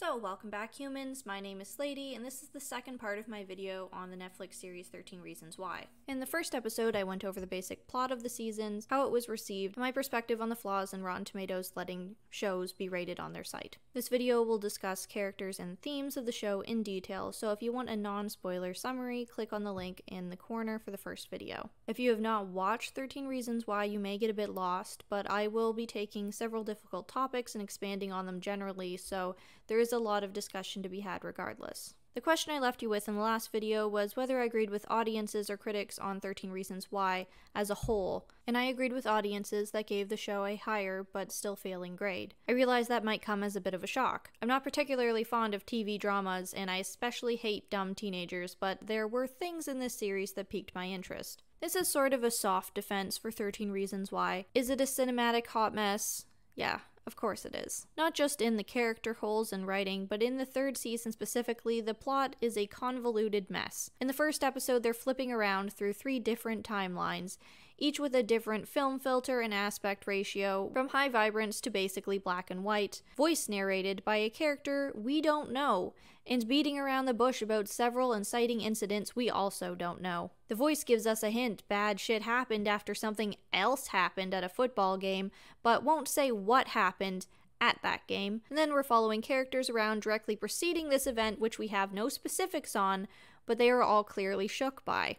Hello, welcome back humans, my name is Slady, and this is the second part of my video on the Netflix series 13 Reasons Why. In the first episode, I went over the basic plot of the seasons, how it was received, and my perspective on the flaws in Rotten Tomatoes letting shows be rated on their site. This video will discuss characters and themes of the show in detail, so if you want a non-spoiler summary, click on the link in the corner for the first video. If you have not watched 13 Reasons Why, you may get a bit lost, but I will be taking several difficult topics and expanding on them generally, so there is a lot of discussion to be had regardless. The question I left you with in the last video was whether I agreed with audiences or critics on 13 Reasons Why as a whole, and I agreed with audiences that gave the show a higher but still failing grade. I realize that might come as a bit of a shock. I'm not particularly fond of TV dramas, and I especially hate dumb teenagers, but there were things in this series that piqued my interest. This is sort of a soft defense for 13 Reasons Why. Is it a cinematic hot mess? Yeah. Of course it is. Not just in the character holes and writing, but in the third season specifically, the plot is a convoluted mess. In the first episode, they're flipping around through 3 different timelines, each with a different film filter and aspect ratio, from high vibrance to basically black and white, voice narrated by a character we don't know, and beating around the bush about several inciting incidents we also don't know. The voice gives us a hint bad shit happened after something else happened at a football game, but won't say what happened at that game. And then we're following characters around directly preceding this event, which we have no specifics on, but they are all clearly shook by.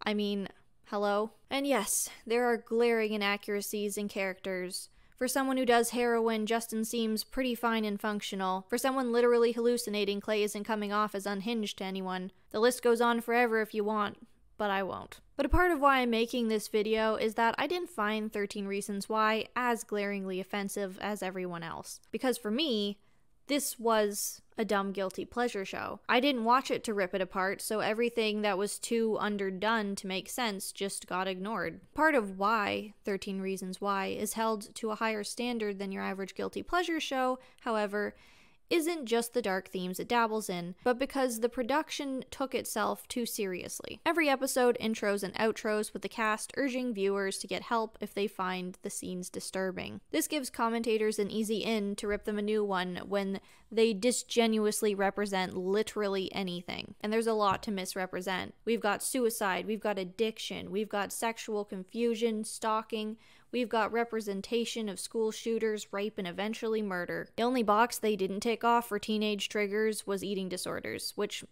I mean, hello? And yes, there are glaring inaccuracies in characters. For someone who does heroin, Justin seems pretty fine and functional. For someone literally hallucinating, Clay isn't coming off as unhinged to anyone. The list goes on forever if you want, but I won't. But a part of why I'm making this video is that I didn't find 13 Reasons Why as glaringly offensive as everyone else. Because for me, this was a dumb guilty pleasure show. I didn't watch it to rip it apart, so everything that was too underdone to make sense just got ignored. Part of why 13 Reasons Why is held to a higher standard than your average guilty pleasure show, however, isn't just the dark themes it dabbles in, but because the production took itself too seriously. Every episode intros and outros with the cast urging viewers to get help if they find the scenes disturbing. This gives commentators an easy in to rip them a new one when they disgenuously represent literally anything. And there's a lot to misrepresent. We've got suicide, we've got addiction, we've got sexual confusion, stalking, we've got representation of school shooters, rape, and eventually murder. The only box they didn't tick off for teenage triggers was eating disorders, which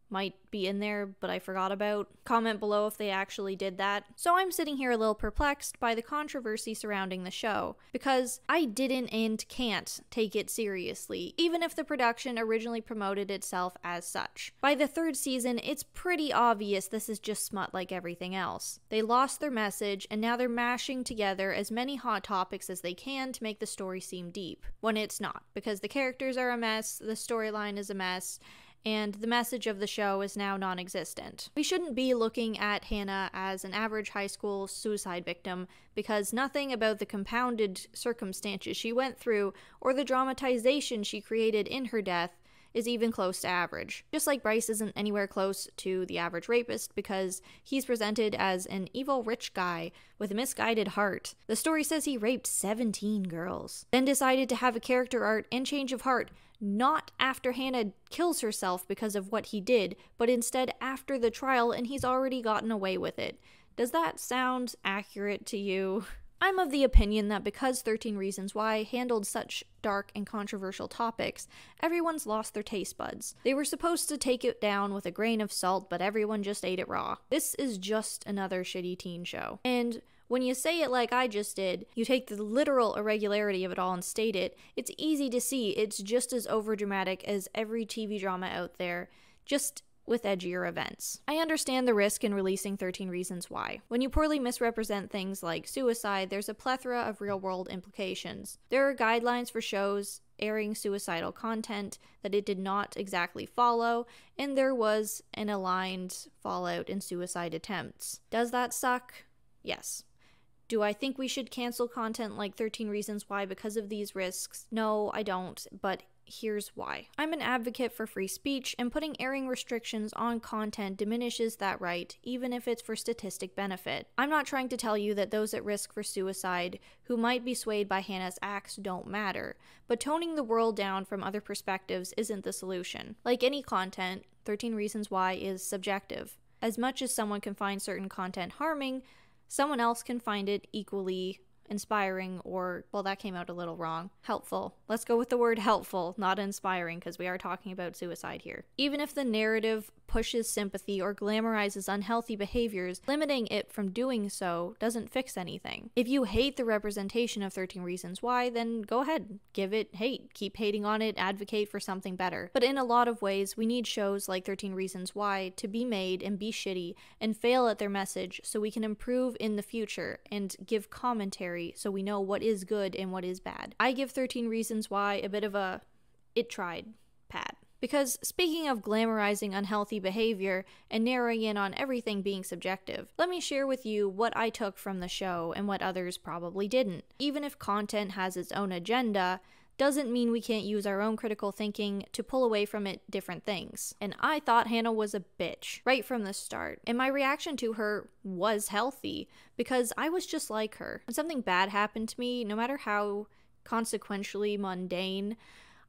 might be in there, but I forgot about. Comment below if they actually did that. So I'm sitting here a little perplexed by the controversy surrounding the show, because I didn't and can't take it seriously, even if the production originally promoted itself as such. By the third season, it's pretty obvious this is just smut like everything else. They lost their message, and now they're mashing together as many hot topics as they can to make the story seem deep, when it's not, because the characters are a mess, the storyline is a mess, and the message of the show is now non-existent. We shouldn't be looking at Hannah as an average high school suicide victim, because nothing about the compounded circumstances she went through or the dramatization she created in her death is even close to average. Just like Bryce isn't anywhere close to the average rapist because he's presented as an evil rich guy with a misguided heart. The story says he raped 17 girls, then decided to have a character arc and change of heart not after Hannah kills herself because of what he did, but instead after the trial, and he's already gotten away with it. Does that sound accurate to you? I'm of the opinion that because 13 Reasons Why handled such dark and controversial topics, everyone's lost their taste buds. They were supposed to take it down with a grain of salt, but everyone just ate it raw. This is just another shitty teen show. And when you say it like I just did, you take the literal irregularity of it all and state it, it's easy to see it's just as overdramatic as every TV drama out there, just with edgier events. I understand the risk in releasing 13 Reasons Why. When you poorly misrepresent things like suicide, there's a plethora of real-world implications. There are guidelines for shows airing suicidal content that it did not exactly follow, and there was an aligned fallout in suicide attempts. Does that suck? Yes. Do I think we should cancel content like 13 Reasons Why because of these risks? No, I don't, but here's why. I'm an advocate for free speech, and putting airing restrictions on content diminishes that right, even if it's for statistic benefit. I'm not trying to tell you that those at risk for suicide who might be swayed by Hannah's acts don't matter, but toning the world down from other perspectives isn't the solution. Like any content, 13 Reasons Why is subjective. As much as someone can find certain content harming, someone else can find it equally inspiring or, well, that came out a little wrong, helpful. Let's go with the word helpful, not inspiring, because we are talking about suicide here. Even if the narrative pushes sympathy or glamorizes unhealthy behaviors, limiting it from doing so doesn't fix anything. If you hate the representation of 13 Reasons Why, then go ahead, give it hate, keep hating on it, advocate for something better. But in a lot of ways, we need shows like 13 Reasons Why to be made and be shitty and fail at their message so we can improve in the future and give commentary so we know what is good and what is bad. I give 13 Reasons Why a bit of a it tried pat. Because speaking of glamorizing unhealthy behavior and narrowing in on everything being subjective, let me share with you what I took from the show and what others probably didn't. Even if content has its own agenda, doesn't mean we can't use our own critical thinking to pull away from it different things. And I thought Hannah was a bitch right from the start. And my reaction to her was healthy because I was just like her. When something bad happened to me, no matter how consequentially mundane,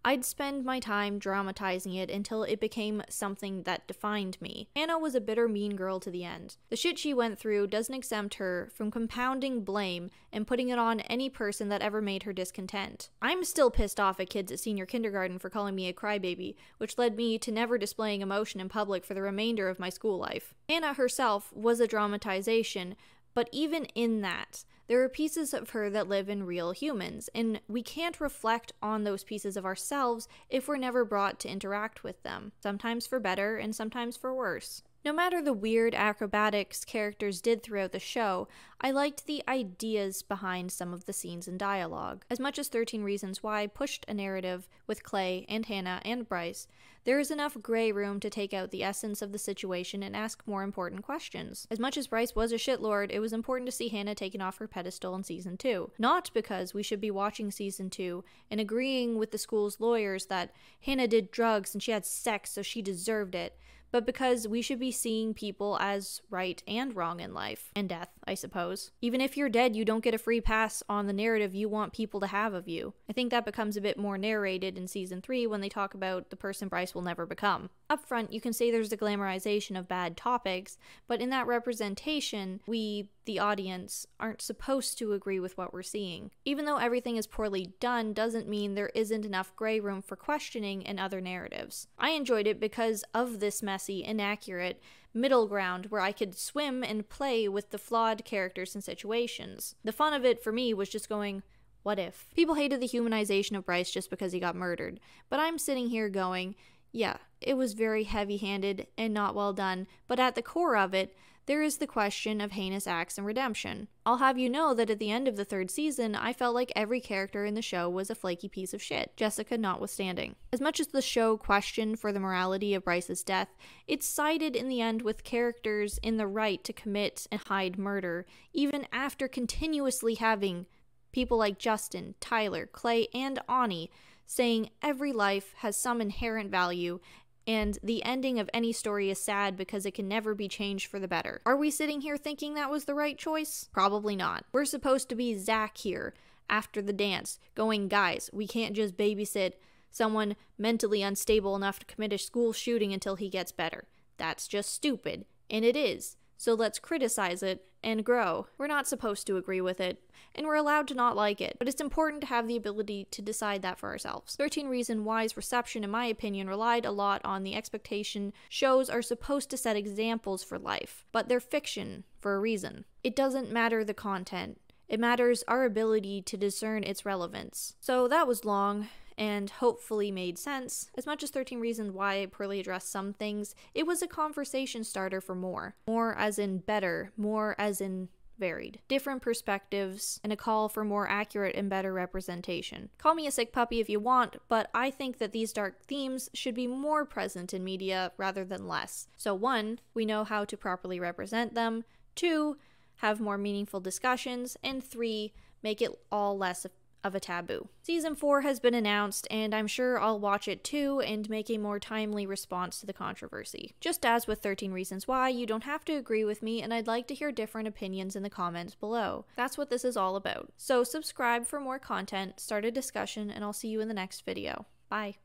I'd spend my time dramatizing it until it became something that defined me. Hannah was a bitter, mean girl to the end. The shit she went through doesn't exempt her from compounding blame and putting it on any person that ever made her discontent. I'm still pissed off at kids at senior kindergarten for calling me a crybaby, which led me to never displaying emotion in public for the remainder of my school life. Hannah herself was a dramatization, but even in that, there are pieces of her that live in real humans, and we can't reflect on those pieces of ourselves if we're never brought to interact with them, sometimes for better and sometimes for worse. No matter the weird acrobatics characters did throughout the show, I liked the ideas behind some of the scenes and dialogue. As much as 13 Reasons Why pushed a narrative with Clay and Hannah and Bryce, there is enough gray room to take out the essence of the situation and ask more important questions. As much as Bryce was a shitlord, it was important to see Hannah taken off her pedestal in Season 2. Not because we should be watching Season 2 and agreeing with the school's lawyers that Hannah did drugs and she had sex so she deserved it, but because we should be seeing people as right and wrong in life. And death, I suppose. Even if you're dead, you don't get a free pass on the narrative you want people to have of you. I think that becomes a bit more narrated in Season 3 when they talk about the person Bryce will never become. Up front, you can say there's a glamorization of bad topics, but in that representation, we, the audience, aren't supposed to agree with what we're seeing. Even though everything is poorly done doesn't mean there isn't enough gray room for questioning in other narratives. I enjoyed it because of this messy, inaccurate middle ground where I could swim and play with the flawed characters and situations. The fun of it for me was just going, what if? People hated the humanization of Bryce just because he got murdered, but I'm sitting here going, yeah, it was very heavy-handed and not well done, but at the core of it, there is the question of heinous acts and redemption. I'll have you know that at the end of the 3rd season, I felt like every character in the show was a flaky piece of shit, Jessica notwithstanding. As much as the show questioned for the morality of Bryce's death, it sided in the end with characters in the right to commit and hide murder, even after continuously having people like Justin, Tyler, Clay, and Ani saying every life has some inherent value and the ending of any story is sad because it can never be changed for the better. Are we sitting here thinking that was the right choice? Probably not. We're supposed to be Zach here after the dance, going, guys, we can't just babysit someone mentally unstable enough to commit a school shooting until he gets better. That's just stupid, and it is. So let's criticize it and grow. We're not supposed to agree with it, and we're allowed to not like it, but it's important to have the ability to decide that for ourselves. 13 Reasons Why's reception, in my opinion, relied a lot on the expectation shows are supposed to set examples for life, but they're fiction for a reason. It doesn't matter the content. It matters our ability to discern its relevance. So that was long, and hopefully made sense. As much as 13 Reasons Why poorly addressed some things, it was a conversation starter for more. More as in better, more as in varied. Different perspectives, and a call for more accurate and better representation. Call me a sick puppy if you want, but I think that these dark themes should be more present in media rather than less. So 1, we know how to properly represent them. 2, have more meaningful discussions. And 3, make it all less of a taboo. Season 4 has been announced, and I'm sure I'll watch it too and make a more timely response to the controversy. Just as with 13 Reasons Why, you don't have to agree with me, and I'd like to hear different opinions in the comments below. That's what this is all about. So subscribe for more content, start a discussion, and I'll see you in the next video. Bye.